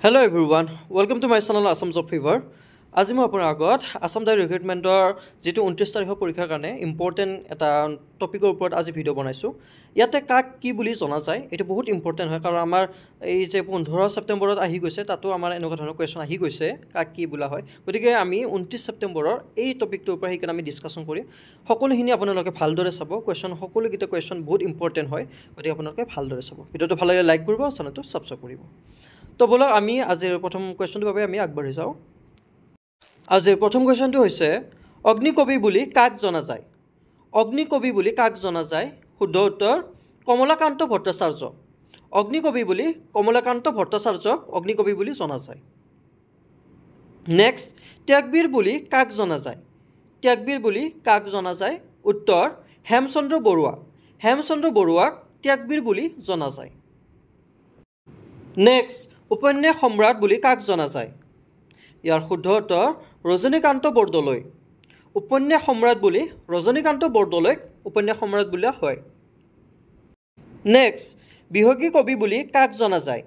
Hello everyone, welcome to my channel Assam Job Fever. আজি মই আপোনাৰ আগত আসাম ডাইৰেক্ট ৰিক্ৰুটমেণ্টৰ যেটো 29 তাৰিখৰ পৰীক্ষাৰ কাৰণে ইম্পৰ্টেন্ট এটা টপিকৰ ওপৰত আজি ভিডিও বনাইছো। ইয়াতে কাক কি বুলি জনা যায় এটো বহুত ইম্পৰ্টেন্ট হয় কাৰণ আমাৰ এই যে 15 সেপ্টেম্বৰত আহি গৈছে তাতো আমাৰ এনেকুৱা ধৰণৰ কোৱেশ্চন আহি গৈছে কাক কি বুলা হয়। গতিকে আমি 29 সেপ্টেম্বৰৰ এই টপিকটোৰ ওপৰত হিকন আমি ডিসকাশন কৰিম। সকলোখিনি আপোনালোকে ভালদৰে চাব। কোৱেশ্চন সকলোকিটা কোৱেশ্চন বহুত ইম্পৰ্টেন্ট হয়। গতিকে আপোনালোকে ভালদৰে চাব। ভিডিওটো ভাল লাগিলে লাইক কৰিব, চেনেলটো সাবস্ক্ৰাইব কৰিব। তো বলক আমি আজিৰ প্ৰথম কোৱেশ্চনটোৰ বাবে আমি আগবাঢ়ি যাওঁ। আজিৰ প্ৰথম কোৱেশ্চনটো হৈছে অগ্নিকবি বুলি কাক জনা যায়? অগ্নিকবি বুলি কাক জনা যায়? শুদ্ধ উত্তৰ কমলাকান্ত ভট্টাচাৰ্য। অগ্নিকবি বুলি কমলাকান্ত ভট্টাচাৰ্যক অগ্নিকবি বুলি জনা যায়। নেক্সট ত্যাগবীৰ বুলি কাক জনা যায়? ত্যাগবীৰ বুলি কাক জনা যায়? উত্তৰ হেমচন্দ্ৰ বৰুৱা। হেমচন্দ্ৰ বৰুৱাক ত্যাগবীৰ বুলি জনা যায়। নেক্সট উপন্যাস সম্ৰাট বুলি কাক জনা যায়? ইয়াৰ শুদ্ধ উত্তৰ ৰজনীকান্ত বৰদলৈ। উপন্যাস সম্ৰাট বুলি ৰজনীকান্ত বৰদলৈক উপন্যাস সম্ৰাট বুলিয়া হয়। নেক্সট বিহগী কবি বুলি কাক জনা যায়?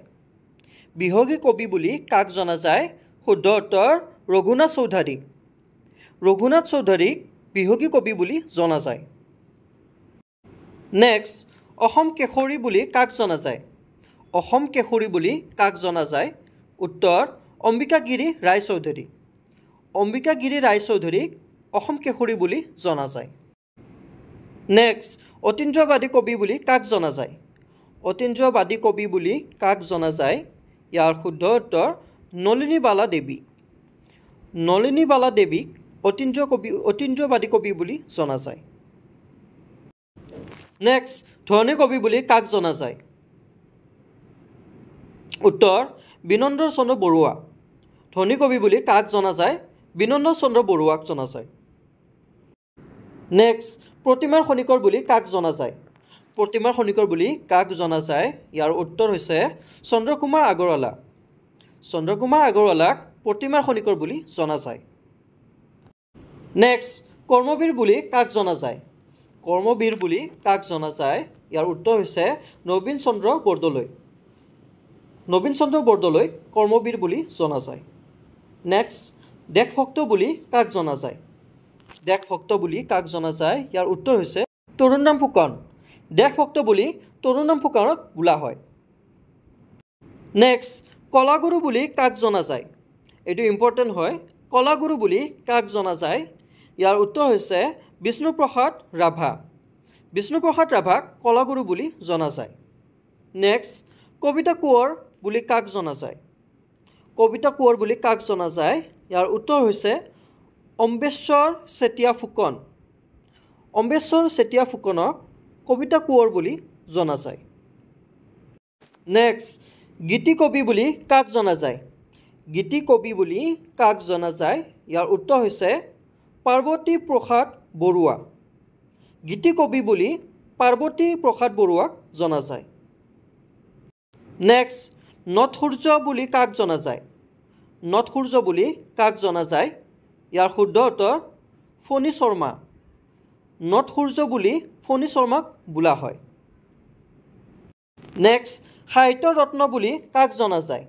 বিহগী কবি বুলি কাক জনা যায়? শুদ্ধ উত্তৰ ৰঘুনাথ চৌধুৰী। ৰঘুনাথ চৌধুৰীক বিহগী কবি বুলি জনা যায়। নেক্সট অসম কেশৰী বুলি কাক জনা যায়? অসম কেশৰী বুলি কাক জনা যায়? উত্তৰ অম্বিকাগিৰি ৰায়চৌধুৰী। অম্বিকাগিৰি ৰায়চৌধুৰীক অসম কেশৰী বুলি জনা যায়। নেক্সট অতীন্দ্ৰবাদী কবি বুলি কাক জনা যায়? অতীন্দ্ৰবাদী কবি বুলি কাক জনা যায়? ইয়াৰ শুদ্ধ উত্তৰ নলিনীবালা দেৱী। নলিনীবালা দেৱীক অতীন্দ্ৰবাদী কবি বুলি জনা যায়। নেক্সট ধনী কবি বুলি কাক জনা যায়? উত্তৰ বিনন্দ চন্দ্ৰ বৰুৱা। ধনী কবি বুলি কাক জনা যায়? বিনন্দ চন্দ্ৰ বৰুৱাক জনা যায়। নেক্সট প্ৰতিমাৰ খনিকৰ বুলি কাক জনা যায়? প্ৰতিমাৰ খনিকৰ বুলি কাক জনা যায়? ইয়াৰ উত্তৰ হৈছে চন্দ্ৰকুমাৰ আগৰৱালা। চন্দ্ৰকুমাৰ আগৰৱালাক প্ৰতিমাৰ খনিকৰ বুলি জনা যায়। নেক্সট কৰ্মবীৰ বুলি কাক জনা যায়? কৰ্মবীৰ বুলি কাক জনা যায়? ইয়াৰ উত্তৰ হৈছে নবীন চন্দ্ৰ বৰদলৈ। নবীন চন্দ্ৰ বৰদলৈক কৰ্মবীৰ বুলি জনা যায়। নেক্সট দেশভক্ত বুলি কাক জনা যায়? দেশভক্ত বুলি কাক জনা যায়? ইয়াৰ উত্তৰ হৈছে তৰুণৰাম ফুকন। দেশভক্ত বুলি তৰুণৰাম ফুকনক বোলা হয়। নেক্সট কলাগুৰু বুলি কাক জনা যায়? এইটো ইম্পৰ্টেণ্ট হয়। কলাগুৰু বুলি কাক জনা যায়? ইয়াৰ উত্তৰ হৈছে বিষ্ণুপ্ৰসাদ ৰাভা। বিষ্ণুপ্ৰসাদ ৰাভাক কলাগুৰু বুলি জনা যায়। নেক্সট কবিতা কোঁৱৰ বুলি কাক জনা যায়? কবিতা কোঁৱৰ বুলি কাক জনা যায়? ইয়াৰ উত্তৰ হৈছে অম্বেশ্বৰ চেতিয়া ফুকন। অম্বেশ্বৰ চেতিয়া ফুকনক কবিতা কোঁৱৰ বুলি জনা যায়। নেক্সট গীতি কবি বুলি কাক জনা যায়? গীতি কবি বুলি কাক জনা যায়? ইয়াৰ উত্তৰ হৈছে পাৰ্বতী প্ৰসাদ বৰুৱা। গীতি কবি বুলি পাৰ্বতী প্ৰসাদ বৰুৱাক জনা যায়। নেক্সট নথসূৰ্য বুলি কাক জনা যায়? নথসূৰ্য বুলি কাক জনা যায়? ইয়াৰ শুদ্ধ উত্তৰ ফণী শৰ্মা। নথসূৰ্য বুলি ফণী শৰ্মাক বোলা হয়। নেক্সট সাহিত্য ৰত্ন বুলি কাক জনা যায়?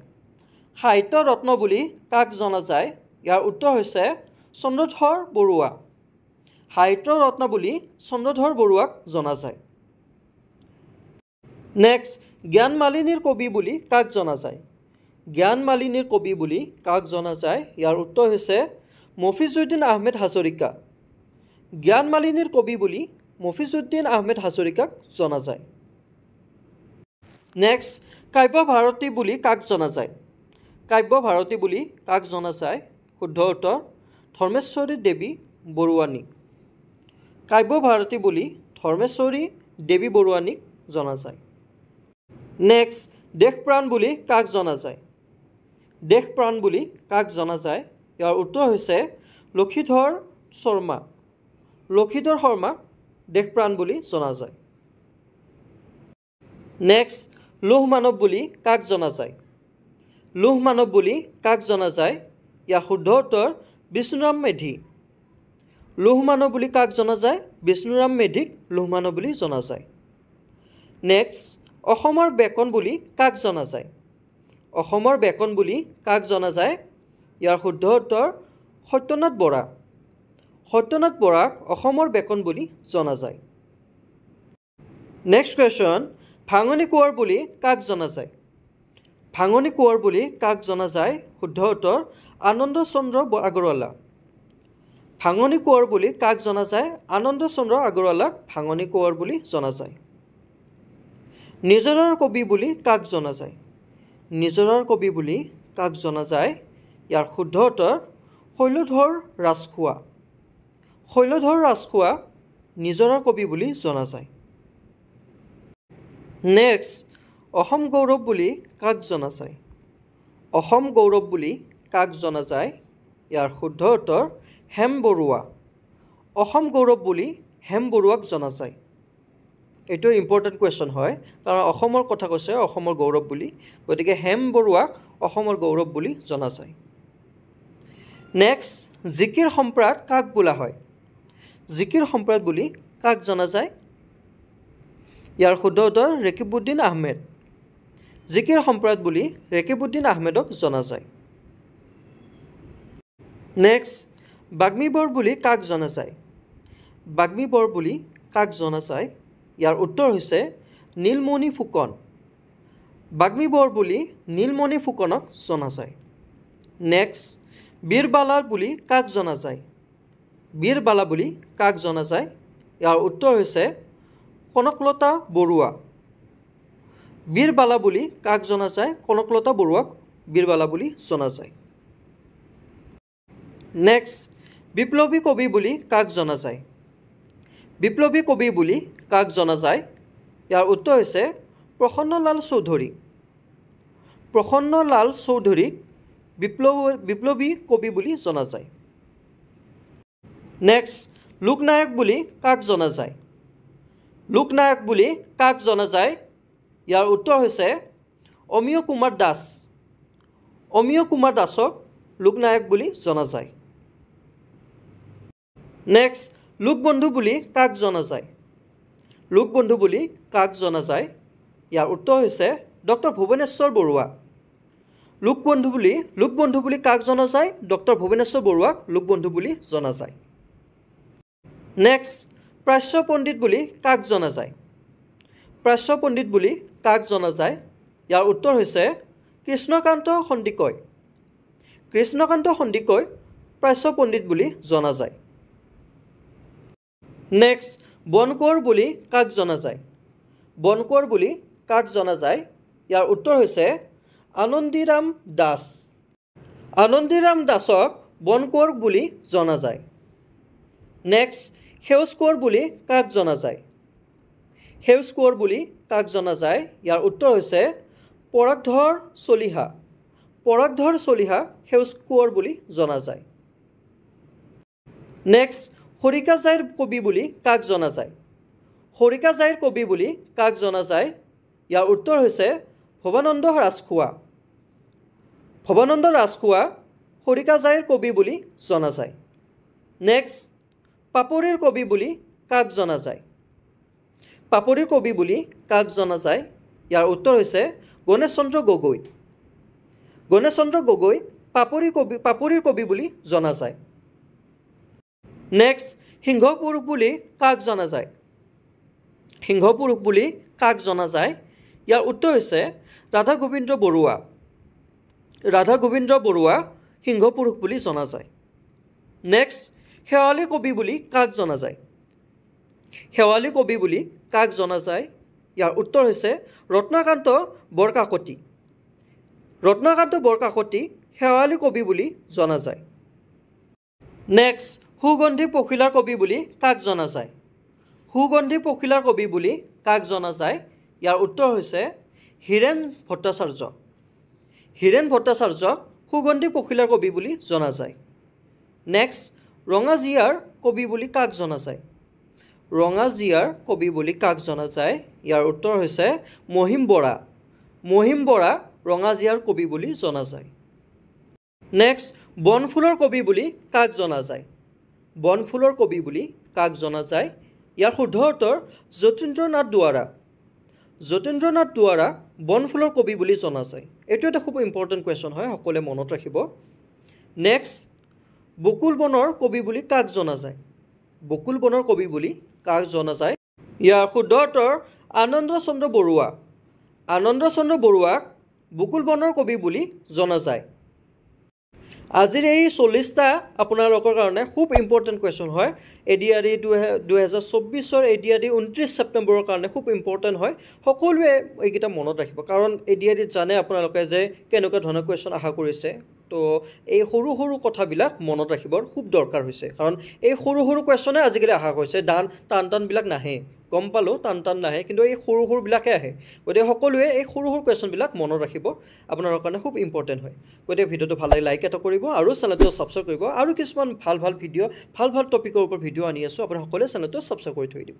সাহিত্য ৰত্ন বুলি কাক জনা যায়? ইয়াৰ উত্তৰ হৈছে চন্দ্ৰধৰ বৰুৱা। সাহিত্য ৰত্ন বুলি চন্দ্ৰধৰ বৰুৱাক জনা যায়। নেক্সট জ্ঞান মালিনীৰ কবি বুলি কাক জনা যায়? জ্ঞান মালিনীৰ কবি বুলি কাক জনা যায়? ইয়াৰ উত্তৰ হৈছে মফিজুদ্দিন আহমেদ হাজৰিকা। জ্ঞান মালিনীৰ কবি বুলি মফিজুদ্দিন আহমেদ হাজৰিকাক জনা যায়। নেক্সট কাব্য ভাৰতী বুলি কাক জনা যায়? কাব্য ভাৰতী বুলি কাক জনা যায়? শুদ্ধ উত্তৰ ধৰ্মেশ্বৰী দেৱী বৰুৱানী। কাব্য ভাৰতী বুলি ধৰ্মেশ্বৰী দেৱী বৰুৱানীক জনা যায়। নেক্সট দেশপ্ৰাণ বুলি কাক জনা যায়? দেশপ্ৰাণ বুলি কাক জনা যায়? ইয়াৰ উত্তৰ হৈছে লক্ষীধৰ শৰ্মা। লক্ষীধৰ শৰ্মাক দেশপ্ৰাণ বুলি জনা যায়। নেক্সট লৌহ মানৱ বুলি কাক জনা যায়? লৌহ মানৱ বুলি কাক জনা যায়? ইয়াৰ শুদ্ধ উত্তৰ বিষ্ণুৰাম মেধি। লৌহ মানৱ বুলি কাক জনা যায়? বিষ্ণুৰাম মেধিক লৌহ মানৱ বুলি জনা যায়। নেক্সট অসমৰ বেকন বুলি কাক জনা যায়? অসমৰ বেকন বুলি কাক জনা যায় ইয়াৰ শুদ্ধ উত্তৰ সত্যনাথ বৰা সত্যনাথ বৰাক অসমৰ বেকন বুলি জনা যায় নেক্সট কুৱেশ্যন ভাঙনি কোঁৱৰ বুলি কাক জনা যায় ভাঙনি কোঁৱৰ বুলি কাক জনা যায় শুদ্ধ উত্তৰ আনন্দ চন্দ্ৰ আগৰৱালা ভাঙনি কোঁৱৰ বুলি কাক জনা যায় আনন্দ চন্দ্ৰ আগৰৱালাক ভাঙনি কোঁৱৰ বুলি জনা যায় নিজৰৰ কবি বুলি কাক জনা যায় নিজৰৰ কবি বুলি কাক জনা যায় ইয়াৰ শুদ্ধ উত্তৰ শৈলধৰ ৰাজখোৱা শৈলধৰ ৰাজখোৱা নিজৰৰ কবি বুলি জনা যায় নেক্সট অসম গৌৰৱ বুলি কাক জনা যায় অসম গৌৰৱ বুলি কাক জনা যায় ইয়াৰ শুদ্ধ উত্তৰ হেম বৰুৱা অসম গৌৰৱ বুলি হেম বৰুৱাক জনা যায় এইটো ইম্পৰ্টেণ্ট কুৱেশ্যন হয় কাৰণ অসমৰ কথা কৈছে অসমৰ গৌৰৱ বুলি গতিকে হেম বৰুৱাক অসমৰ গৌৰৱ বুলি জনা যায় নেক্সট জিকিৰ সম্প্ৰাদ কাক বোলা হয় জিকিৰ সম্প্ৰাদ বুলি কাক জনা যায় ইয়াৰ শুদ্ধ উত্তৰ ৰেকিবুদ্দিন আহমেদ জিকিৰ সম্প্ৰাদ বুলি ৰেকিবুদ্দিন আহমেদক জনা যায় নেক্সট বাগ্মীবৰ বুলি কাক জনা যায় বাগ্মীবৰ বুলি কাক জনা যায় ইয়াৰ উত্তৰ হৈছে নীলমণি ফুকন বাগ্মীবৰ বুলি নীলমণি ফুকনক জনা যায় নেক্সট বীৰবালা বুলি কাক জনা যায় বীৰবালা বুলি কাক জনা যায় ইয়াৰ উত্তৰ হৈছে কনকলতা বৰুৱা বীৰবালা বুলি কাক জনা যায় কনকলতা বৰুৱাক বীৰবালা বুলি জনা যায় নেক্সট বিপ্লৱী কবি বুলি কাক জনা যায় বিপ্লৱী কবি বুলি কাক জনা যায় ইয়াৰ উত্তৰ হৈছে প্ৰসন্নলাল চৌধুৰী প্ৰসন্নলাল চৌধুৰীক বিপ্লৱী কবি বুলি জনা যায় নেক্সট লোকনায়ক বুলি কাক জনা যায় লোকনায়ক বুলি কাক জনা যায় ইয়াৰ উত্তৰ হৈছে অমিয় কুমাৰ দাস অমিয় কুমাৰ দাসক লোকনায়ক বুলি জনা যায় নেক্সট লোকবন্ধু বুলি কাক জনা যায় লোকবন্ধু বুলি কাক জনা যায় ইয়াৰ উত্তৰ হৈছে ডক্টৰ ভুৱনেশ্বৰ বৰুৱা লোকবন্ধু বুলি কাক জনা যায় ডক্টৰ ভুৱনেশ্বৰ বৰুৱাক লোকবন্ধু বুলি জনা যায় নেক্সট প্ৰাচ্য পণ্ডিত বুলি কাক জনা যায় প্ৰাচ্য পণ্ডিত বুলি কাক জনা যায় ইয়াৰ উত্তৰ হৈছে কৃষ্ণকান্ত সন্দিকৈ কৃষ্ণকান্ত সন্দিকৈ প্ৰাচ্য পণ্ডিত বুলি জনা যায় নেক্সট বনকোঁৱৰ বুলি কাক জনা যায় বনকোঁৱৰ বুলি কাক জনা যায় ইয়াৰ উত্তৰ হৈছে আনন্দীৰাম দাস আনন্দীৰাম দাসক বনকোঁৱৰ বুলি জনা যায় নেক্সট সেউজ কোঁৱৰ বুলি কাক জনা যায় সেউজ কোঁৱৰ বুলি কাক জনা যায় ইয়াৰ উত্তৰ হৈছে পৰাগধৰ চলিহা পৰাগধৰ চলিহা সেউজ কোঁৱৰ বুলি জনা যায় নেক্সট খৰিকাজাইৰ কবি বুলি কাক জনা যায় খৰিকাজাইৰ কবি বুলি কাক জনা যায় ইয়াৰ উত্তৰ হৈছে ভৱানন্দ ৰাজখোৱা ভৱানন্দ ৰাজখোৱা খৰিকাজাইৰ কবি বুলি জনা যায় নেক্সট পাপৰিৰ কবি বুলি কাক জনা যায় পাপৰিৰ কবি বুলি কাক জনা যায় ইয়াৰ উত্তৰ হৈছে গণেশ চন্দ্ৰ গগৈ গণেশ চন্দ্ৰ গগৈ পাপৰিৰ কবি বুলি জনা যায় নেক্সট সিংহ পুৰুষ বুলি কাক জনা যায় সিংহ পুৰুষ বুলি কাক জনা যায় ইয়াৰ উত্তৰ হৈছে ৰাধা গোবিন্দ বৰুৱা ৰাধা গোবিন্দ বৰুৱা সিংহ পুৰুষ বুলি জনা যায় নেক্সট শেৱালী কবি বুলি কাক জনা যায় শেৱালী কবি বুলি কাক জনা যায় ইয়াৰ উত্তৰ হৈছে ৰত্নাকান্ত বৰকাকতি ৰত্নাকান্ত বৰকাকতি শেৱালী কবি বুলি জনা যায় নেক্সট সুগন্ধি পখিলাৰ কবি বুলি কাক জনা যায় সুগন্ধি পখিলাৰ কবি বুলি কাক জনা যায় ইয়াৰ উত্তৰ হৈছে হীৰেণ ভট্টাচাৰ্য হীৰেণ ভট্টাচাৰ্যক সুগন্ধি পখিলাৰ কবি বুলি জনা যায় নেক্সট ৰঙাজিয়াৰ কবি বুলি কাক জনা যায় ৰঙাজিয়াৰ কবি বুলি কাক জনা যায় ইয়াৰ উত্তৰ হৈছে মহিম বৰা ৰঙাজিয়াৰ কবি বুলি জনা যায় নেক্সট বনফুলৰ কবি বুলি কাক জনা যায় বনফুলৰ কবি বুলি কাক জনা যায় ইয়াৰ শুদ্ধ উত্তৰ যতীন্দ্ৰনাথ দুৱৰা যতীন্দ্ৰনাথ দুৱৰা বনফুলৰ কবি বুলি জনা যায়? এইটো এটা খুব ইম্পৰ্টেণ্ট কুৱেশ্যন হয়, সকলোৱে মনত ৰাখিব। নেক্সট, বকুল বনৰ কবি বুলি কাক জনা যায়? বকুল বনৰ কবি বুলি কাক জনা যায়? ইয়াৰ শুদ্ধ উত্তৰ আনন্দ চন্দ্ৰ বৰুৱা। আনন্দ চন্দ্ৰ বৰুৱাক বকুল বনৰ কবি বুলি জনা যায়। আজিৰ এই 40টা আপোনালোকৰ কাৰণে খুব ইম্পৰ্টেণ্ট কুৱেশ্যন হয়। ADRE 2024 ADRE 29 ছেপ্টেম্বৰৰ কাৰণে খুব ইম্পৰ্টেণ্ট হয়। সকলোৱে এইকেইটা মনত ৰাখিব, কাৰণ ADRE জানে আপোনালোকে যে কেনেকুৱা ধৰণৰ কুৱেশ্যন আশা কৰিছে। তো এই সৰু সৰু কথাবিলাক মনত ৰাখিবৰ খুব দৰকাৰ হৈছে, কাৰণ এই সৰু সৰু কুৱেশ্যনে আজিকালি আশা কৰিছে। টান টানবিলাক নাহে, গম পালোঁ টান নাহে, কিন্তু এই সৰু সৰুবিলাকে আহে। গতিকে সকলোৱে এই সৰু সৰু কুৱেশ্যনবিলাক মনত ৰাখিব, আপোনালোকৰ কাৰণে খুব ইম্পৰ্টেণ্ট হয়। গতিকে ভিডিঅ'টো ভাল লাগে লাইক এটা কৰিব আৰু চেনেলটো ছাবস্ক্ৰাইব কৰিব। আৰু কিছুমান ভাল ভিডিঅ' ভাল টপিকৰ ওপৰত ভিডিঅ' আনি আছোঁ, আপুনি সকলোৱে চেনেলটো ছাবস্ক্ৰাইব কৰি থৈ দিব।